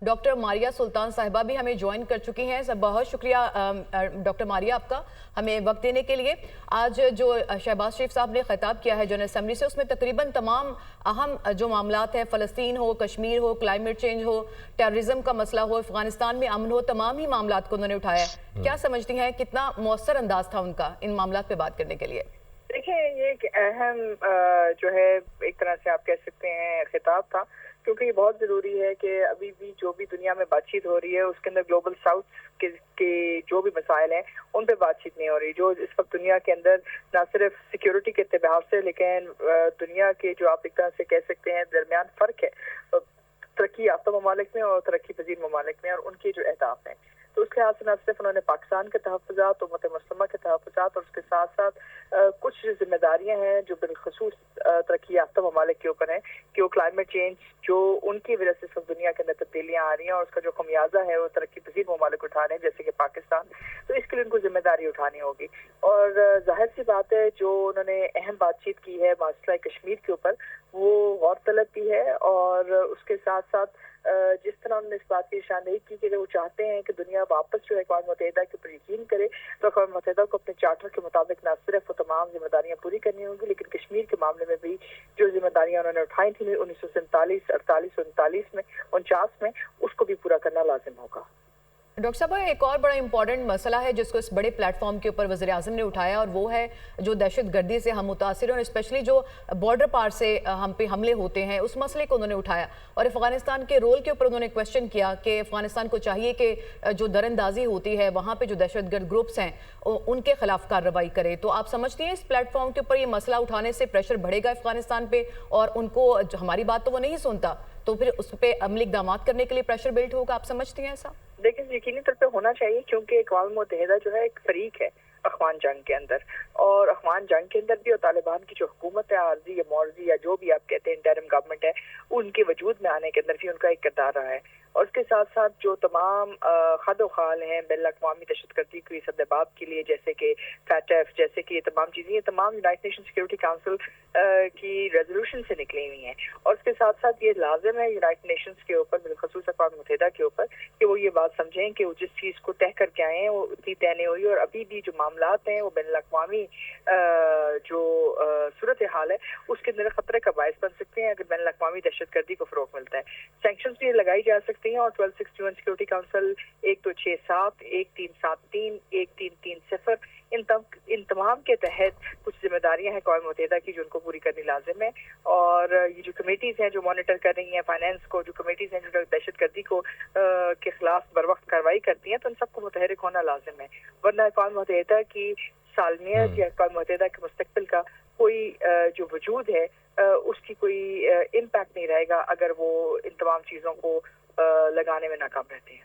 Doctor Maria सुल्तान साहिबा भी हमें ज्वाइन कर चुकी हैं। सब बहुत शुक्रिया डॉक्टर मारिया आपका हमें वक्त देने के लिए। आज जो शहबाज शरीफ साहब ने खिताब किया है जनरल असम्बली से, उसमें तकरीबन तमाम अहम जो मामलात हैं, फ़लस्तीन हो, कश्मीर हो, क्लाइमेट चेंज हो, टेररिज्म का मसला हो, अफगानिस्तान में अमन हो, तमाम ही मामलात को उन्होंने उठाया है। क्या समझती हैं कितना मौसर अंदाज था उनका इन मामलात पे बात करने के लिए? देखिए, ये एक अहम जो है एक तरह से आप कह सकते हैं खिताब था, क्योंकि ये बहुत ज़रूरी है कि अभी भी जो भी दुनिया में बातचीत हो रही है उसके अंदर ग्लोबल साउथ के जो भी मसाइल हैं उन पे बातचीत नहीं हो रही। जो इस वक्त दुनिया के अंदर ना सिर्फ सिक्योरिटी के एतबार से, लेकिन दुनिया के जो आप एक तरह से कह सकते हैं दरमियान फ़र्क है तरक्की याफ्ता ममालिक में और तरक्की पजीर ममालिक में, और उनके जो अहदाफ हैं, तो उस लिहाज से न सिर्फ उन्होंने पाकिस्तान के तहफ़्फ़ुज़ात, उम्मत मुस्लिमा के तहफ़्फ़ुज़ात और उसके साथ साथ कुछ जिम्मेदारियां हैं जो बिलखसूस तरक्की याफ्ता ममालिक के ऊपर हैं कि वो क्लाइमेट चेंज जो उनकी वजह से सब दुनिया के अंदर तब्दीलियाँ आ रही हैं और उसका जो खमियाजा है वो तरक्की पजीर ममालिक उठा रहे हैं, जैसे कि पाकिस्तान। तो इसके लिए उनको जिम्मेदारी उठानी होगी। और जाहिर सी बात है, जो उन्होंने अहम बातचीत की है मसला कश्मीर के ऊपर, वो गौर तलब भी है। और उसके साथ साथ जिस तरह उन्होंने इस बात की निशानदेही की कि वो चाहते हैं कि दुनिया वापस जो है अक़वाम मुत्तहिदा के ऊपर यकीन करे, तो अक़वाम मुत्तहिदा को अपने चार्टर के मुताबिक न सिर्फ वो तमाम जिम्मेदारियां पूरी करनी होंगी, लेकिन कश्मीर के मामले में भी जो जिम्मेदारियां उन्होंने उठाई थी 1947, 48, 39 में, 49 में, उसको भी पूरा करना लाजिम होगा। डॉक्टर साहब, एक और बड़ा इंपॉर्टेंट मसला है जिसको इस बड़े प्लेटफॉर्म के ऊपर वज़ीर आज़म ने उठाया, और वो है जो दहशत गर्दी से हम मुतासिर हैं और स्पेशली जो बॉर्डर पार से हम पे हमले होते हैं, उस मसले को उन्होंने उठाया। और अफ़गानिस्तान के रोल के ऊपर उन्होंने क्वेश्चन किया कि अफ़गानिस्तान को चाहिए कि जो दरअंदाजी होती है वहाँ पर जो दहशतगर्द ग्रुप्स हैं उनके खिलाफ कार्रवाई करे। तो आप समझती हैं इस प्लेटफॉर्म के ऊपर ये मसला उठाने से प्रेशर बढ़ेगा अफ़गानिस्तान पर, और उनको हमारी बात तो वो नहीं सुनता, तो फिर उस पर अमली इक़दाम करने के लिए प्रेशर बिल्ड होगा? आप समझती हैं ऐसा? लेकिन यकीनी तौर पे होना चाहिए, क्योंकि अक़वाम मुत्तहिदा जो है एक फरीक है अफ़गान जंग के अंदर, और अफ़गान जंग के अंदर भी और तालिबान की जो हुकूमत है, आर्जी या मौर्जी या जो भी आप कहते हैं इंटरिम गवर्नमेंट है, उनके वजूद में आने के अंदर भी उनका एक किरदार रहा है। और उसके साथ साथ जो तमाम खद व खाल हैं बैनुल अक़वामी दहशतगर्दी की सद्दबाब के लिए, जैसे कि फैटफ, जैसे कि ये तमाम चीज़ें, ये तमाम यूनाइटेड नेशन सिक्योरिटी काउंसिल की रेजोल्यूशन से निकली हुई हैं। और उसके साथ साथ ये लाजिम है यूनाइटेड नेशंस के ऊपर, बिलखसूस अक़वाम मुत्तहिदा के ऊपर, कि वो ये बात समझें कि वो जिस चीज़ को तय करके आए हैं वो उतनी तय नहीं हुई, और अभी भी जो मामलात हैं वो बैनुल अक़वामी जो सूरत हाल है उसके अंदर खतरे का बायस बन सकते हैं अगर बैनुल अक़वामी दहशतगर्दी को फ़रोग़ मिलता है। सैंक्शंस भी लगाई जा सकती हैं, और 1261 सिक्योरिटी काउंसिल 1267, 1373, 1330 इन तमाम के तहत कुछ जिम्मेदारियां हैं अक़वाम मुत्तहिदा की जो उनको पूरी करनी लाजिम है। और ये जो कमेटीज़ हैं जो मॉनिटर कर रही हैं फाइनेंस को, जो कमेटीज़ हैं जो दहशतगर्दी को के खिलाफ बर वक्त कार्रवाई करती हैं, तो उन सबको मुतहरिक होना लाजिम है, वरना अक़वाम मुत्तहिदा की सालमियत या अक़वाम मुत्तहिदा के मुस्तक़बिल का कोई जो वजूद है उसकी कोई इम्पैक्ट नहीं रहेगा अगर वो इन तमाम चीज़ों को लगाने में नाकाम रहते हैं।